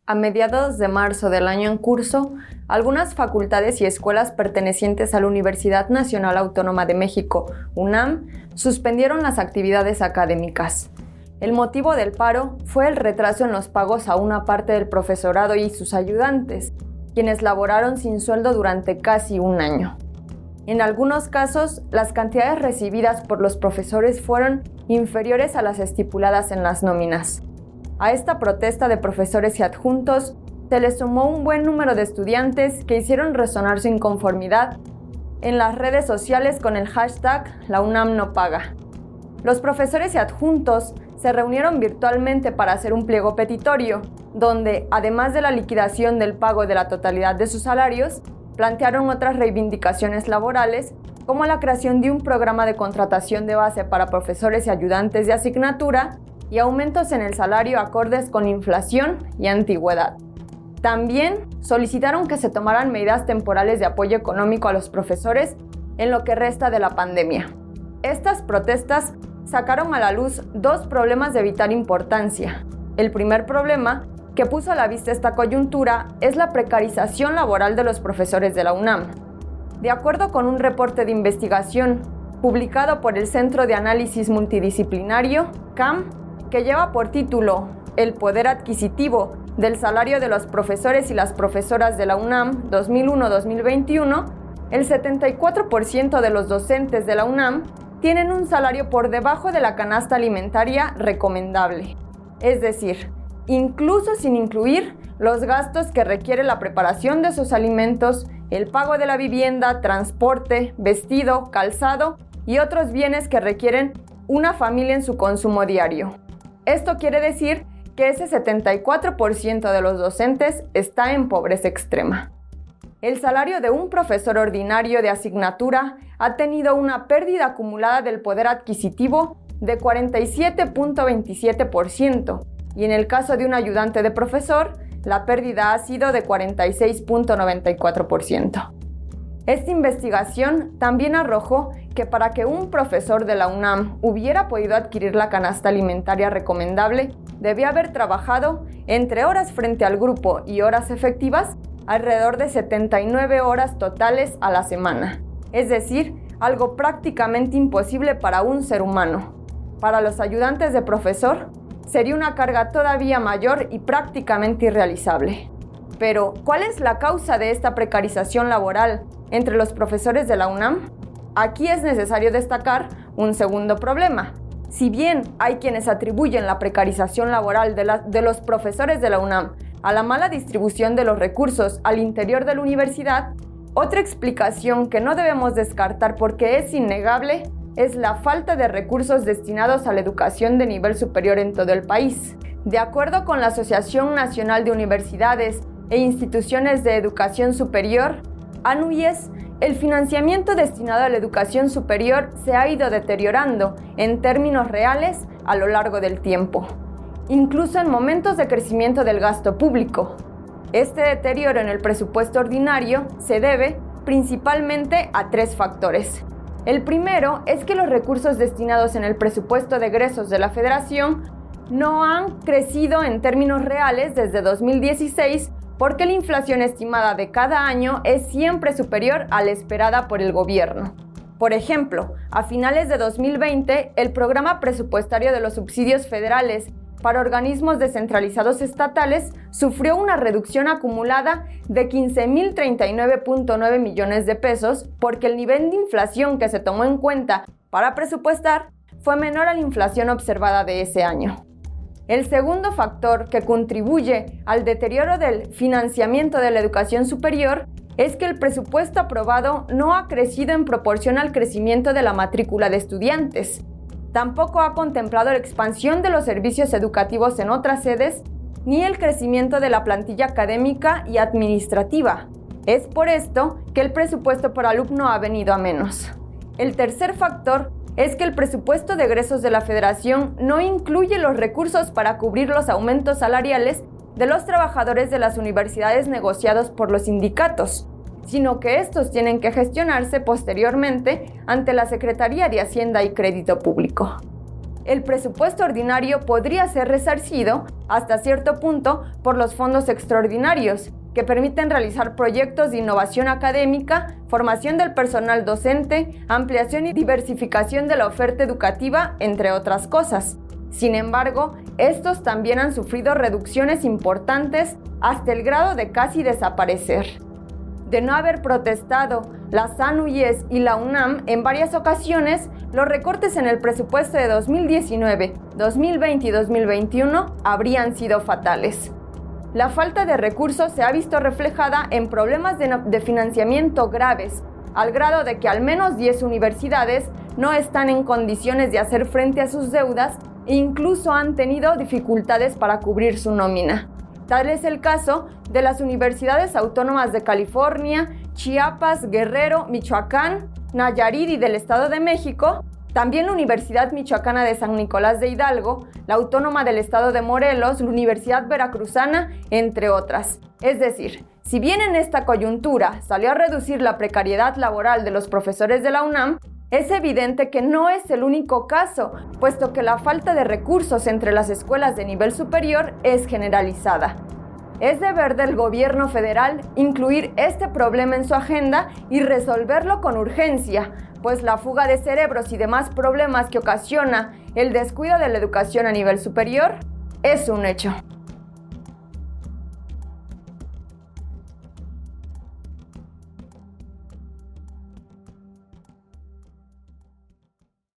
A mediados de marzo del año en curso, algunas facultades y escuelas pertenecientes a la Universidad Nacional Autónoma de México, UNAM, suspendieron las actividades académicas. El motivo del paro fue el retraso en los pagos a una parte del profesorado y sus ayudantes, quienes laboraron sin sueldo durante casi un año. En algunos casos, las cantidades recibidas por los profesores fueron inferiores a las estipuladas en las nóminas. A esta protesta de profesores y adjuntos se le sumó un buen número de estudiantes que hicieron resonar su inconformidad en las redes sociales con el hashtag #LaUNAMNoPaga. Los profesores y adjuntos se reunieron virtualmente para hacer un pliego petitorio, donde, además de la liquidación del pago de la totalidad de sus salarios, plantearon otras reivindicaciones laborales, como la creación de un programa de contratación de base para profesores y ayudantes de asignatura y aumentos en el salario acordes con inflación y antigüedad. También solicitaron que se tomaran medidas temporales de apoyo económico a los profesores en lo que resta de la pandemia. Estas protestas sacaron a la luz dos problemas de vital importancia. El primer problema, que puso a la vista esta coyuntura, es la precarización laboral de los profesores de la UNAM. De acuerdo con un reporte de investigación publicado por el Centro de Análisis Multidisciplinario, CAM, que lleva por título El poder adquisitivo del salario de los profesores y las profesoras de la UNAM 2001-2021, el 74% de los docentes de la UNAM tienen un salario por debajo de la canasta alimentaria recomendable. Es decir, incluso sin incluir los gastos que requiere la preparación de sus alimentos, el pago de la vivienda, transporte, vestido, calzado y otros bienes que requieren una familia en su consumo diario. Esto quiere decir que ese 74% de los docentes está en pobreza extrema. El salario de un profesor ordinario de asignatura ha tenido una pérdida acumulada del poder adquisitivo de 47.27%, y en el caso de un ayudante de profesor, la pérdida ha sido de 46.94%. Esta investigación también arrojó que para que un profesor de la UNAM hubiera podido adquirir la canasta alimentaria recomendable, debía haber trabajado entre horas frente al grupo y horas efectivas alrededor de 79 horas totales a la semana, es decir, algo prácticamente imposible para un ser humano. Para los ayudantes de profesor, sería una carga todavía mayor y prácticamente irrealizable. Pero, ¿cuál es la causa de esta precarización laboral entre los profesores de la UNAM? Aquí es necesario destacar un segundo problema. Si bien hay quienes atribuyen la precarización laboral de los profesores de la UNAM a la mala distribución de los recursos al interior de la universidad, otra explicación que no debemos descartar porque es innegable es la falta de recursos destinados a la educación de nivel superior en todo el país. De acuerdo con la Asociación Nacional de Universidades e Instituciones de Educación Superior, ANUYES, el financiamiento destinado a la educación superior se ha ido deteriorando en términos reales a lo largo del tiempo, incluso en momentos de crecimiento del gasto público. Este deterioro en el presupuesto ordinario se debe principalmente a tres factores. El primero es que los recursos destinados en el presupuesto de egresos de la Federación no han crecido en términos reales desde 2016 porque la inflación estimada de cada año es siempre superior a la esperada por el gobierno. Por ejemplo, a finales de 2020, el programa presupuestario de los subsidios federales para organismos descentralizados estatales sufrió una reducción acumulada de 15.039.9 millones de pesos porque el nivel de inflación que se tomó en cuenta para presupuestar fue menor a la inflación observada de ese año. El segundo factor que contribuye al deterioro del financiamiento de la educación superior es que el presupuesto aprobado no ha crecido en proporción al crecimiento de la matrícula de estudiantes. Tampoco ha contemplado la expansión de los servicios educativos en otras sedes, ni el crecimiento de la plantilla académica y administrativa. Es por esto que el presupuesto por alumno ha venido a menos. El tercer factor es que el presupuesto de egresos de la Federación no incluye los recursos para cubrir los aumentos salariales de los trabajadores de las universidades negociados por los sindicatos, sino que estos tienen que gestionarse posteriormente ante la Secretaría de Hacienda y Crédito Público. el presupuesto ordinario podría ser resarcido hasta cierto punto por los fondos extraordinarios, que permiten realizar proyectos de innovación académica, formación del personal docente, ampliación y diversificación de la oferta educativa, entre otras cosas. Sin embargo, estos también han sufrido reducciones importantes hasta el grado de casi desaparecer. De no haber protestado la SANUYES y la UNAM en varias ocasiones, los recortes en el presupuesto de 2019, 2020 y 2021 habrían sido fatales. La falta de recursos se ha visto reflejada en problemas de financiamiento graves, al grado de que al menos 10 universidades no están en condiciones de hacer frente a sus deudas e incluso han tenido dificultades para cubrir su nómina. Tal es el caso de las universidades autónomas de California, Chiapas, Guerrero, Michoacán, Nayarit y del Estado de México, también la Universidad Michoacana de San Nicolás de Hidalgo, la Autónoma del Estado de Morelos, la Universidad Veracruzana, entre otras. Es decir, si bien en esta coyuntura salió a reducir la precariedad laboral de los profesores de la UNAM, es evidente que no es el único caso, puesto que la falta de recursos entre las escuelas de nivel superior es generalizada. Es deber del gobierno federal incluir este problema en su agenda y resolverlo con urgencia, pues la fuga de cerebros y demás problemas que ocasiona el descuido de la educación a nivel superior es un hecho.